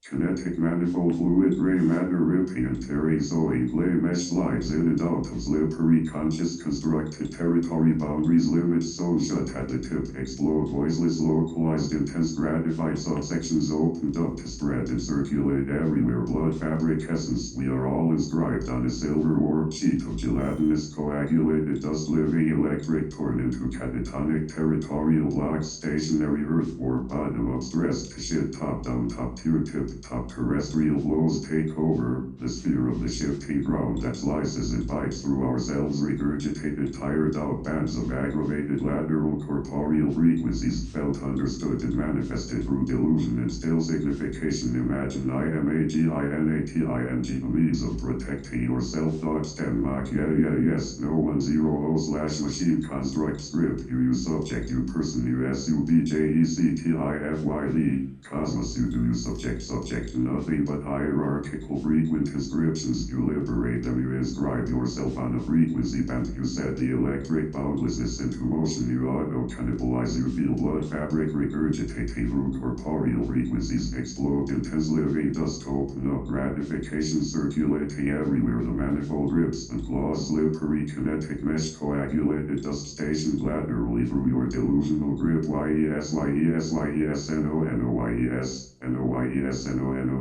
Kinetic manifold fluid gray matter recipient zoe play mesh slides in and out of slippery conscious constructed territory boundaries limits so shut at the tip explode voiceless localized intense gratified subsections opened up to spread and circulate everywhere blood fabric essence we are all inscribed on a silver warped sheet of gelatinous coagulated dust living electric torn into catatonic territorial blocks stationary earth warp bottom up stress to shit top down top tier tip top terrestrial blows take over, the sphere of the shifting ground that slices and bites through ourselves regurgitated tired out bands of aggravated lateral corporeal frequencies felt understood and manifested through delusion and still signification imagine IMAGINATING a means of protecting yourself thought stem mock yes no 100/machine construct script you subject you person you SUBJECTIFYD cosmos you do you subject to nothing but hierarchical frequent inscriptions. You liberate them, you inscribe yourself on a frequency band. You set the electric boundlessness into motion. You auto-cannibalize. You feel blood fabric regurgitating through corporeal frequencies. Explode intense living dust. Open up gratification circulating everywhere. The manifold rips and claws. Slippery kinetic mesh coagulated dust stationed laterally through your delusional grip. YES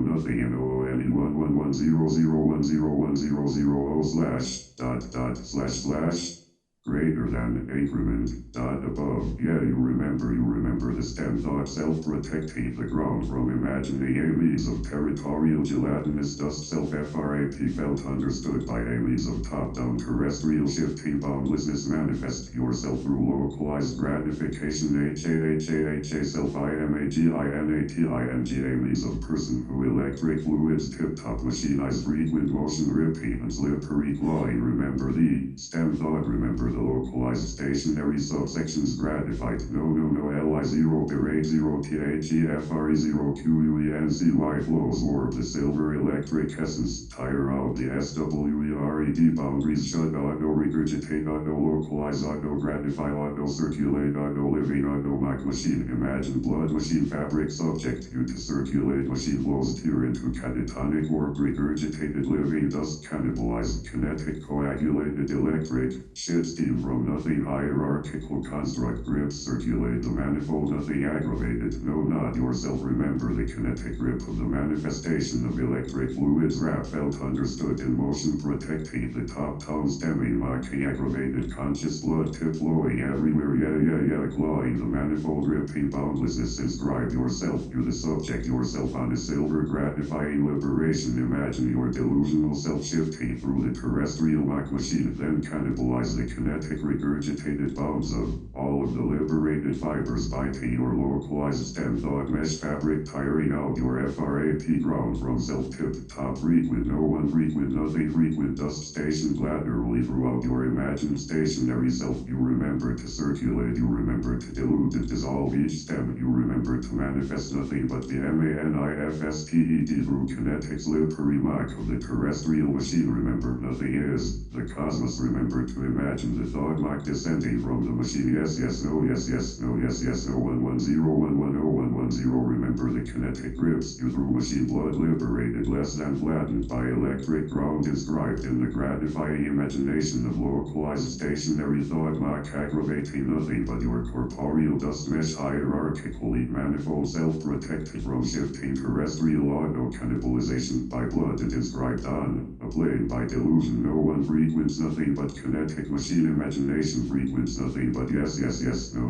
nothing /. Greater than increment above. Yeah, you remember the stem thought self-protecting the ground from imagining aliens of territorial gelatinous dust self-FRAP felt understood by aliens of top-down terrestrial shifting boundlessness manifest yourself through localized gratification HAHAHA self-IMAGINATING aliens of person who electric fluids tip-top machinized frequent motion ripping and slippery clawing remember the stem thought remember the localized stationary subsections gratified no LI0 berate 0 THEFRE 0 QUENCY flows warp the silver electric essence tire out the SWERED boundaries shut auto regurgitate auto localize auto gratify auto circulate auto living auto mic machine imagine blood machine fabric subject you to circulate machine flows tear into catatonic warp regurgitated living dust cannibalized kinetic coagulated electric shit steam from nothing hierarchical construct grips circulate the manifold nothing aggravated no not yourself remember the kinetic grip of the manifestation of electric fluids wrap felt understood in motion protecting the top tone stemming mocking aggravated conscious blood tip flowing everywhere yeah clawing the manifold ripping boundlessness inscribe yourself you the subject yourself on a silver gratifying liberation imagine your delusional self shifting through the terrestrial mock machine then cannibalize the kinetic regurgitated bounds of all of the liberated fibers biting your localized stem thought mesh fabric tiring out your FRAP ground from self-tip top frequent no one frequent nothing frequent dust stationed laterally throughout your imagined stationary self you remember to circulate you remember to dilute and dissolve each stem you remember to manifest nothing but the manifested through kinetic slippery mock of the terrestrial machine remember nothing is the cosmos remember to imagine the thought mock descending from the machine yes no 110 remember the kinetic grips you through machine blood liberated less than flattened by electric ground inscribed in the gratifying imagination of localized stationary thought mock aggravating nothing but your corporeal dust mesh hierarchically manifold self-protected from shifting terrestrial auto-cannibalization by blood and inscribed on a plane by delusion no one frequents nothing but kinetic machine imagination frequents nothing but yes no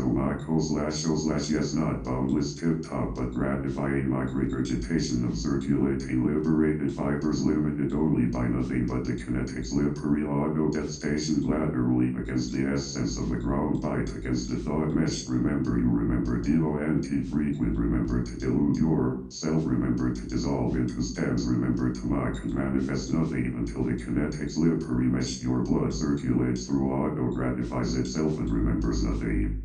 Mako /show / yes not boundless tip top but gratifying mock regurgitation of circulating liberated fibers limited only by nothing but the kinetic slippery auto death stationed laterally against the essence of the ground bite against the thought mesh remember you remember DONT frequent remember to delude your self remember to dissolve into stems remember to mock and manifest nothing until the kinetic slippery mesh your blood circulates through auto gratifies itself and remembers nothing.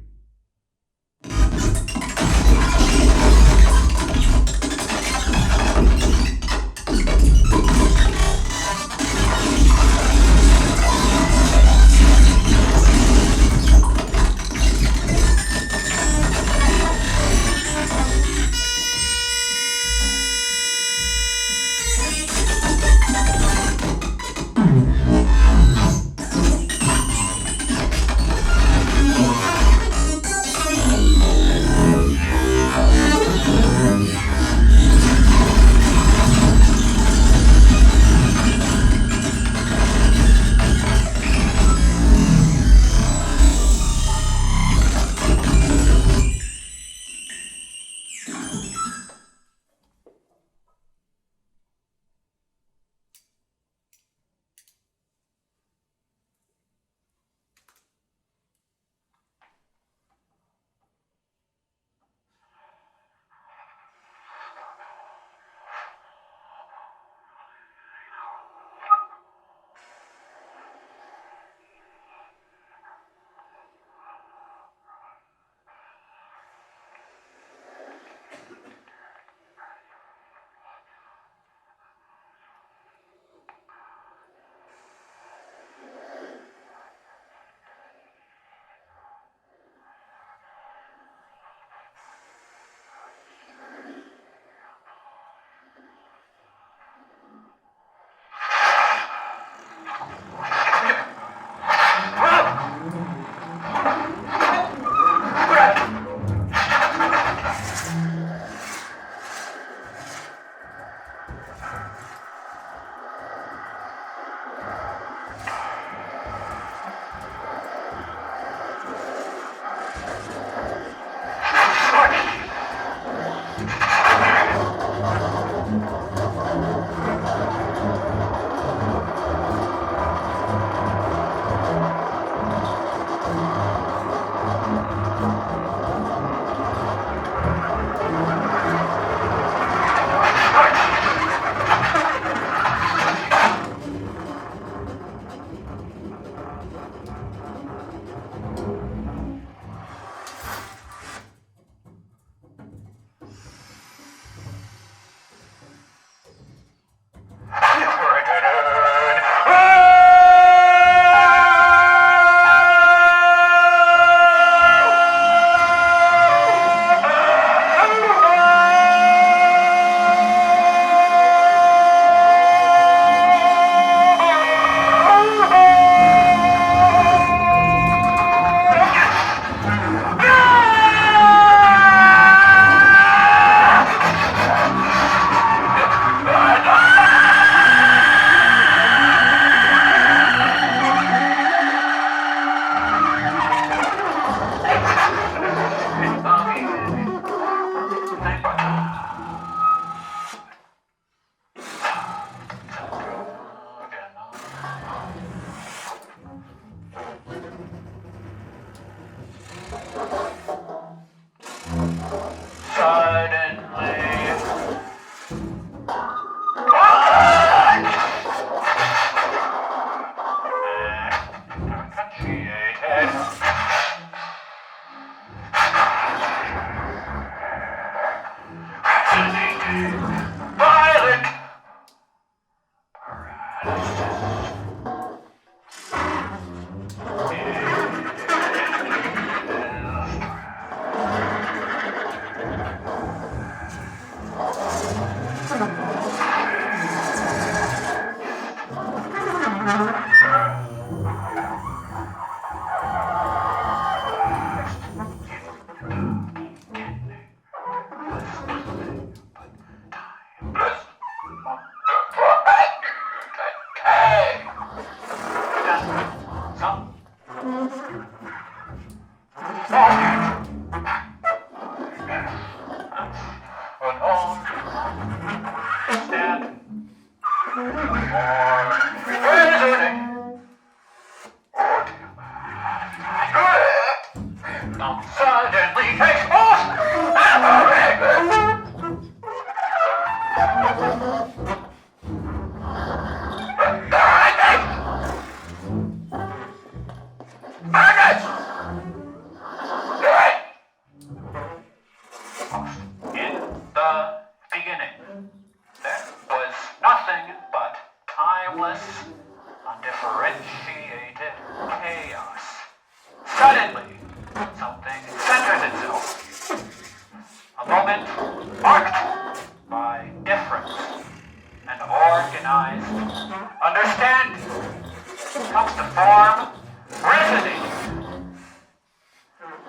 form resonate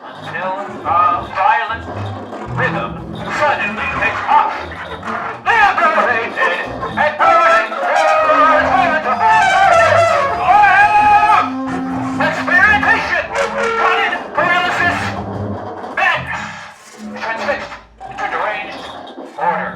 until a violent rhythm suddenly takes off. Liberated and burning experimentation, cutted paralysis, madness, transfixed into deranged order.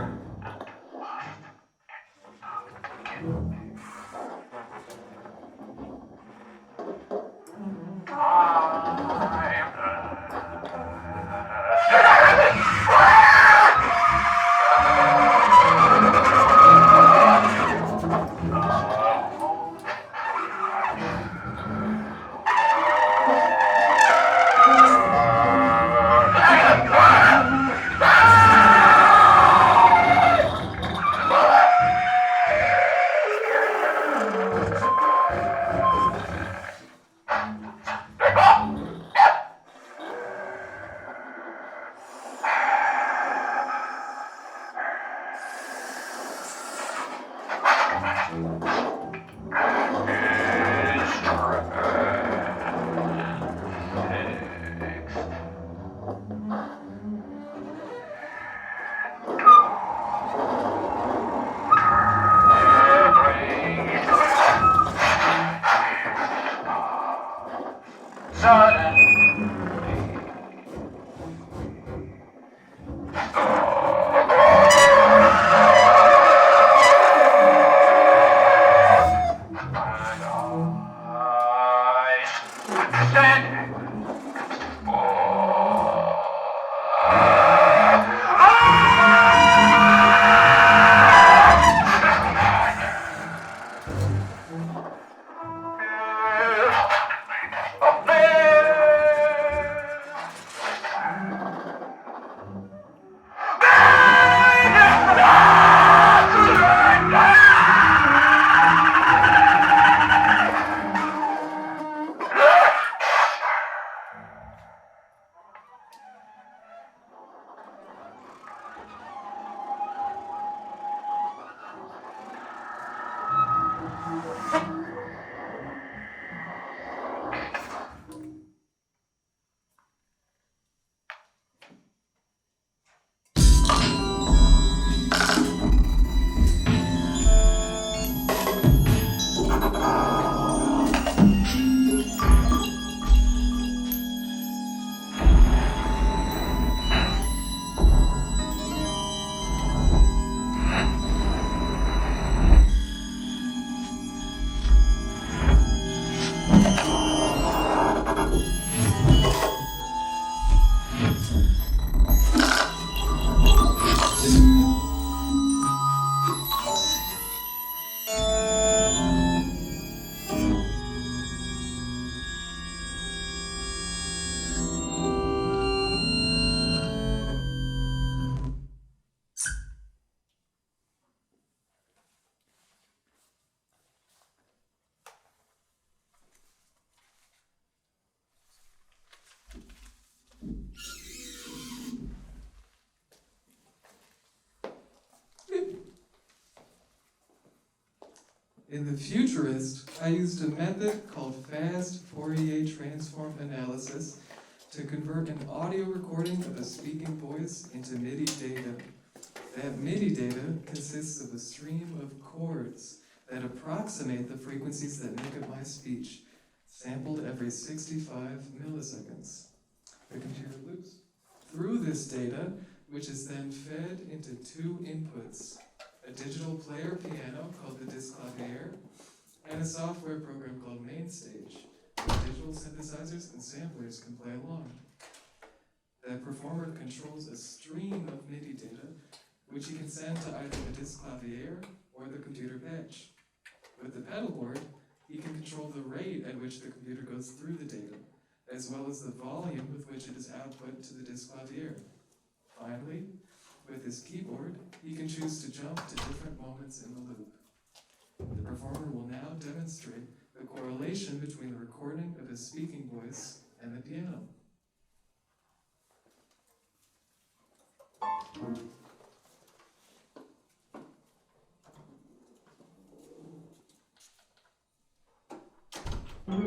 In The Futurist, I used a method called fast Fourier transform analysis to convert an audio recording of a speaking voice into MIDI data. That MIDI data consists of a stream of chords that approximate the frequencies that make up my speech, sampled every 65 milliseconds. The computer loops through this data, which is then fed into two inputs: a digital player piano called the Disclavier, and a software program called Mainstage, where digital synthesizers and samplers can play along. The performer controls a stream of MIDI data, which he can send to either the Disclavier or the computer bench. With the pedal board, he can control the rate at which the computer goes through the data, as well as the volume with which it is output to the Disclavier. Finally, with his keyboard, he can choose to jump to different moments in the loop. The performer will now demonstrate the correlation between the recording of his speaking voice and the piano. Thank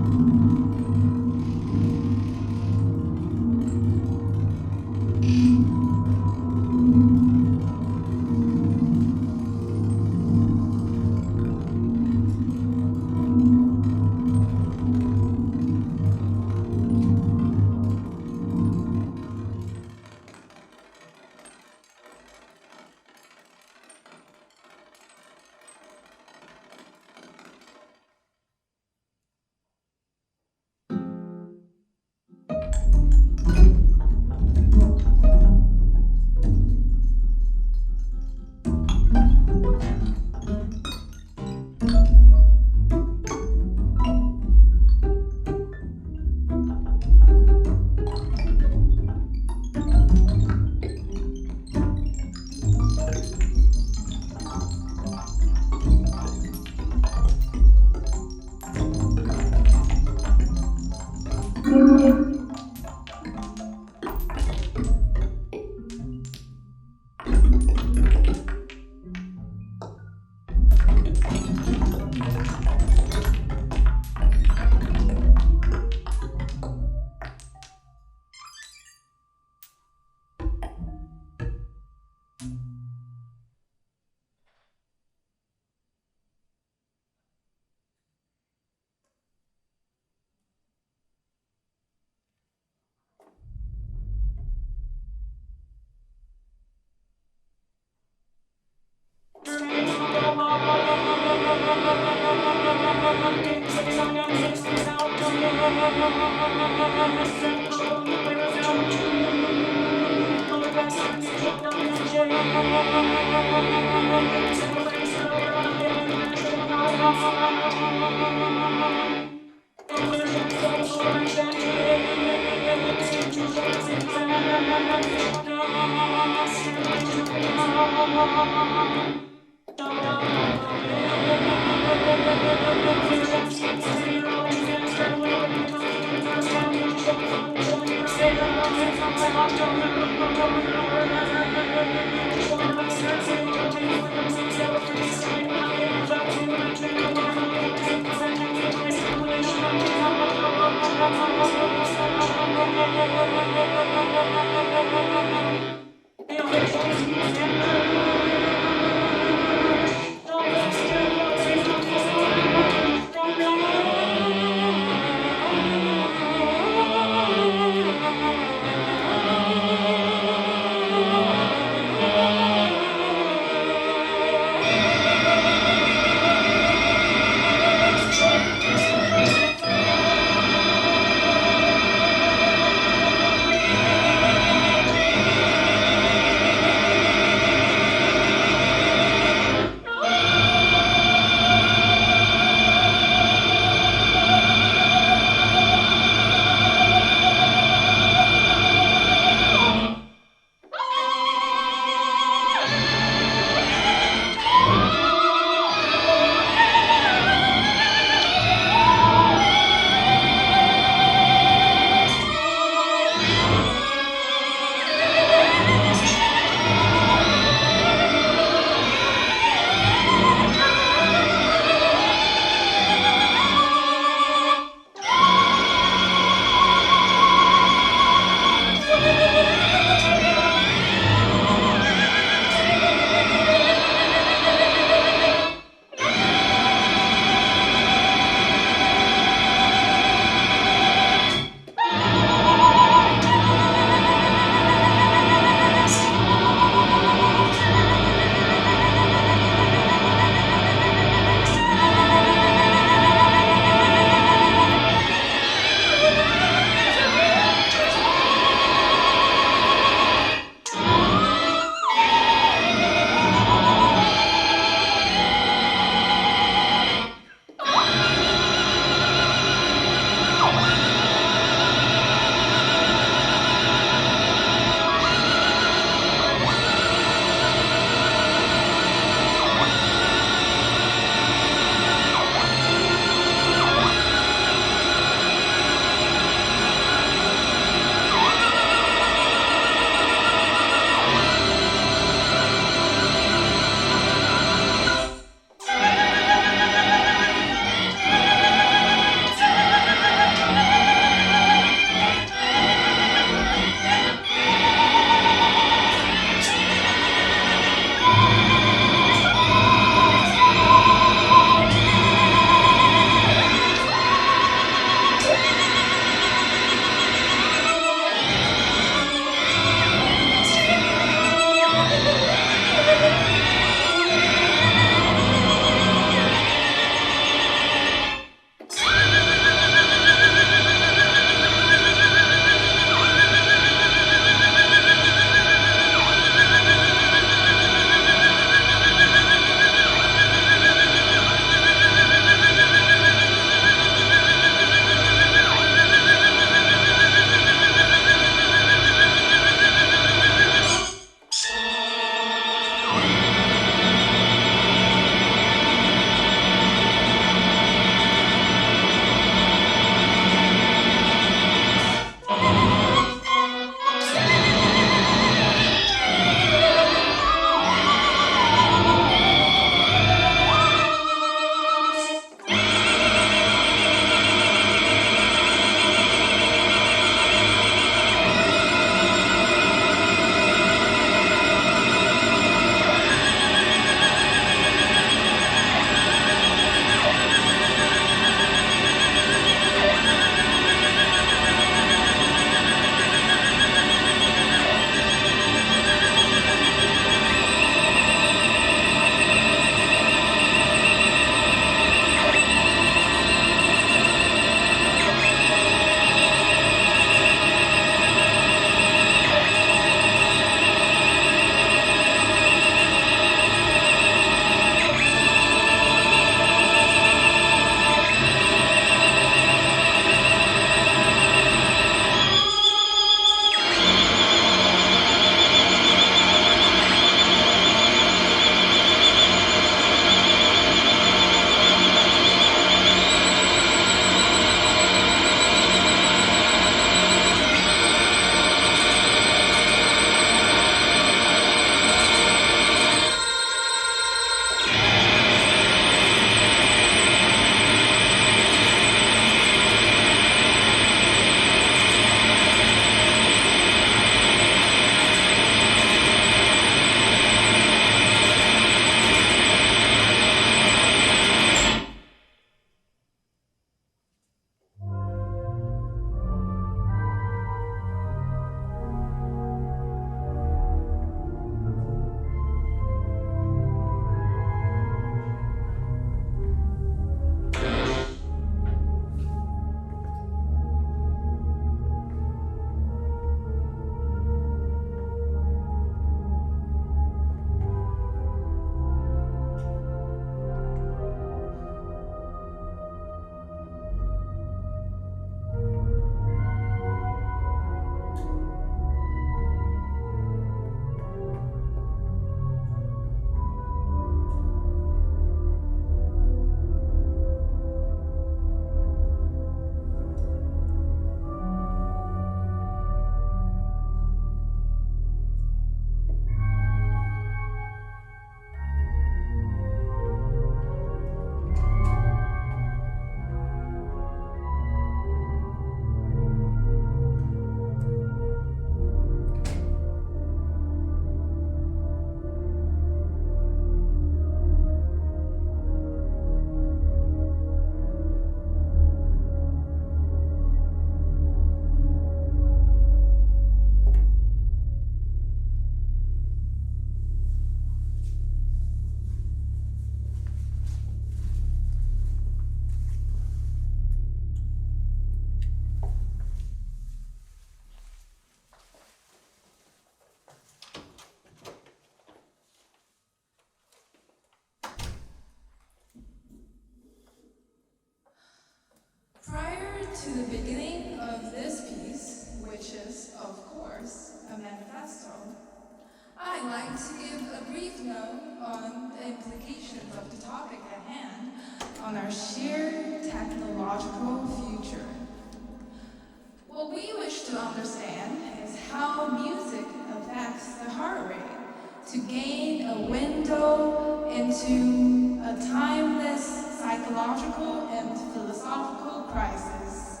into a timeless psychological and philosophical crisis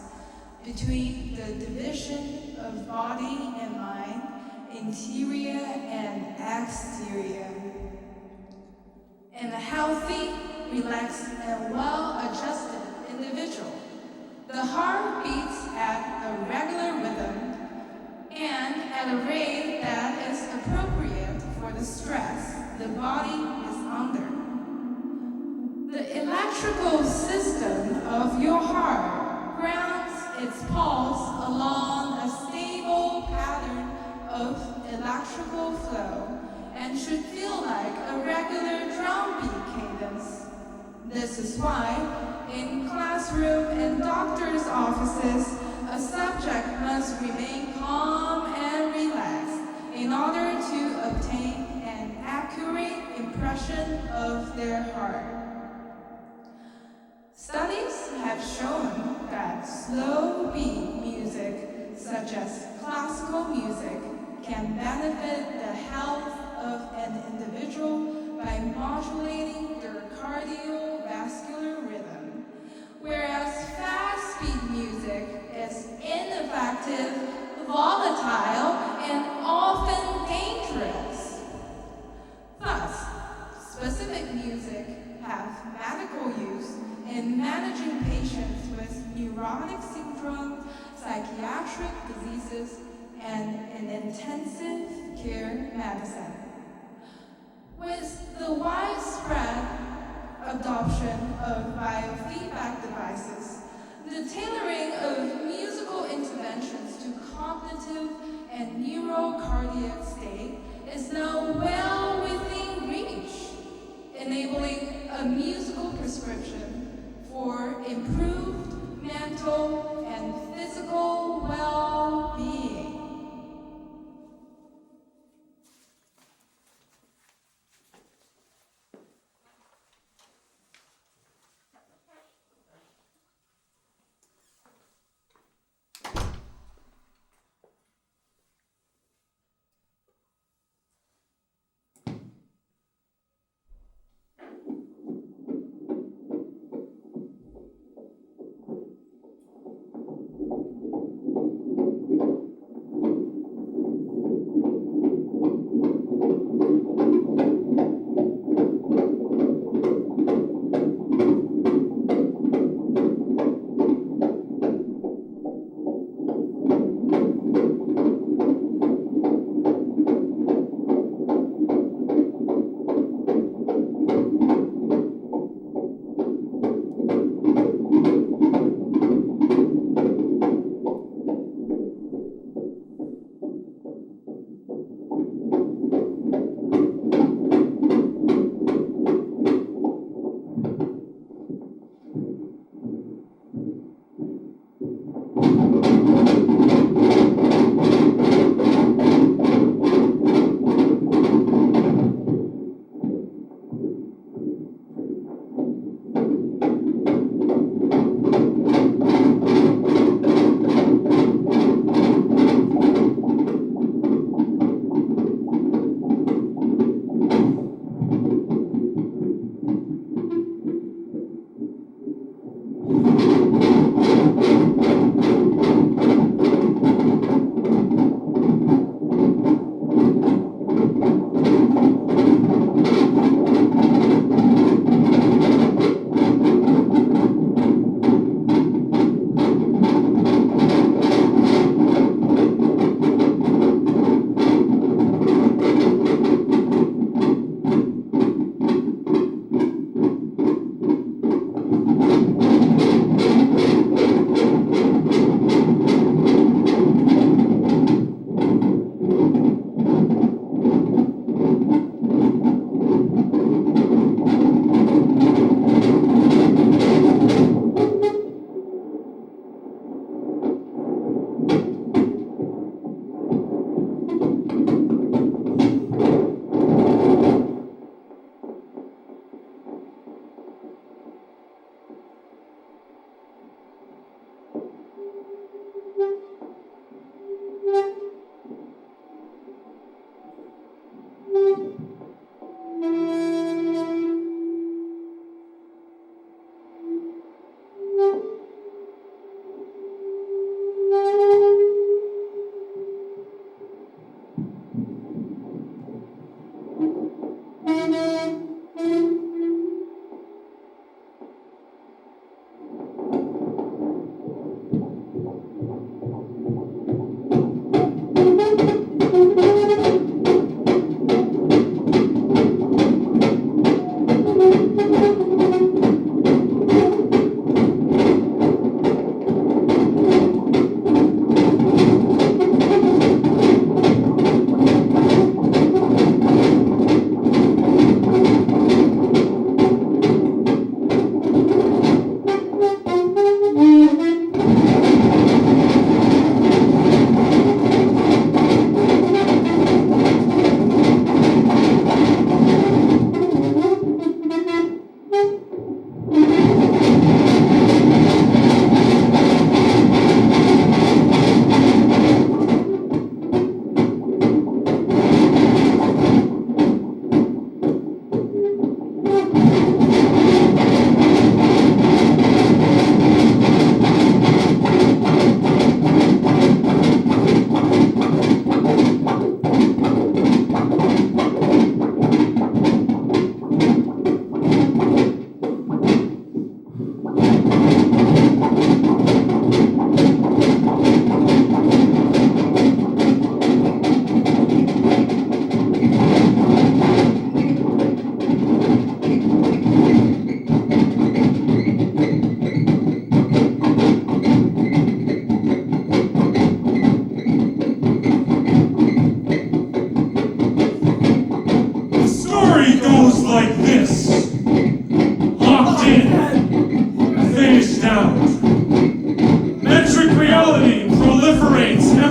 between the division of body and mind, interior and exterior. In a healthy, relaxed, and well-adjusted individual, the heart beats at a regular rhythm and at a rate that is appropriate for the stress the body is under. The electrical system of your heart grounds its pulse along a stable pattern of electrical flow and should feel like a regular drum beat cadence. This is why, in classroom and doctor's offices, a subject must remain calm and relaxed in order to obtain an accurate impression of their heart. Studies have shown that slow beat music, such as classical music, can benefit the health of an individual by modulating their cardiovascular rhythm, whereas fast-beat music is ineffective, volatile, and often dangerous. Thus, specific music have medical use in managing patients with neurotic syndrome, psychiatric diseases, and in intensive care medicine. With the widespread adoption of biofeedback devices, the tailoring of musical interventions to cognitive and neurocardiac state is now well within reach, enabling a musical prescription for improved mental and physical well-being.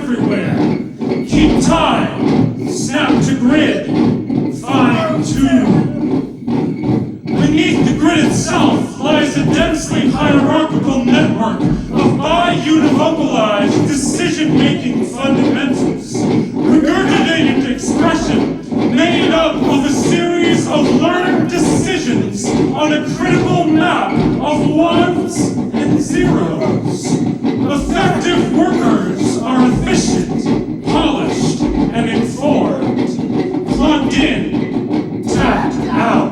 everywhere. Keep time, snap to grid, fine tune. Beneath the grid itself lies a densely hierarchical network of bi-univocalized decision-making fundamentals, regurgitated expression made up of a series of learned decisions on a critical map of ones and zeros. Effective workers are efficient, polished, and informed, plugged in, tapped out.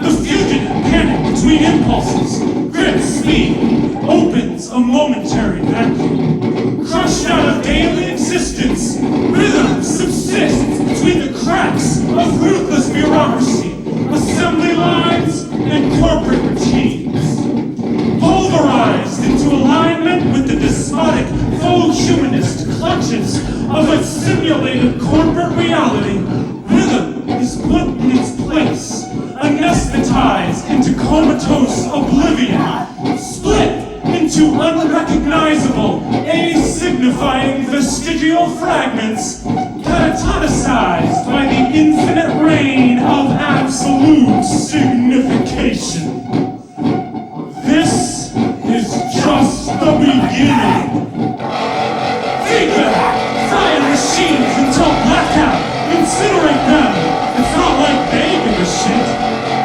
The fugitive panic between impulses, grit speed, opens a momentary vacuum. Crushed out of daily existence, rhythm subsists between the cracks of ruthless bureaucracy, assembly lines, and corporate routines. Pulverized into alignment with the despotic, faux humanist clutches of a simulated corporate reality, rhythm is put in its place, anesthetized into comatose oblivion, split into unrecognizable, a-signifying vestigial fragments, catatonicized by the infinite reign of absolute signification. This is just the beginning. Feedback, fire machines until blackout, incinerate them. It's not like they give a shit.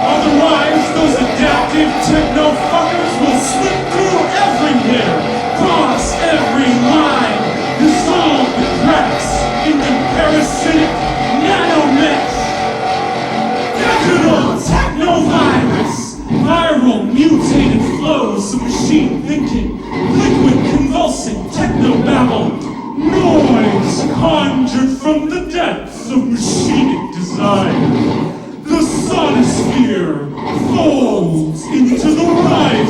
Otherwise, those adaptive techno-fuckers will slip through everywhere, cross every line, dissolve the cracks into parasitic nanomesh. Digital techno-virus, viral mutated flows of machine thinking, liquid convulsing techno-babble, noise conjured from the depths of machinic design. The sonosphere folds into the rise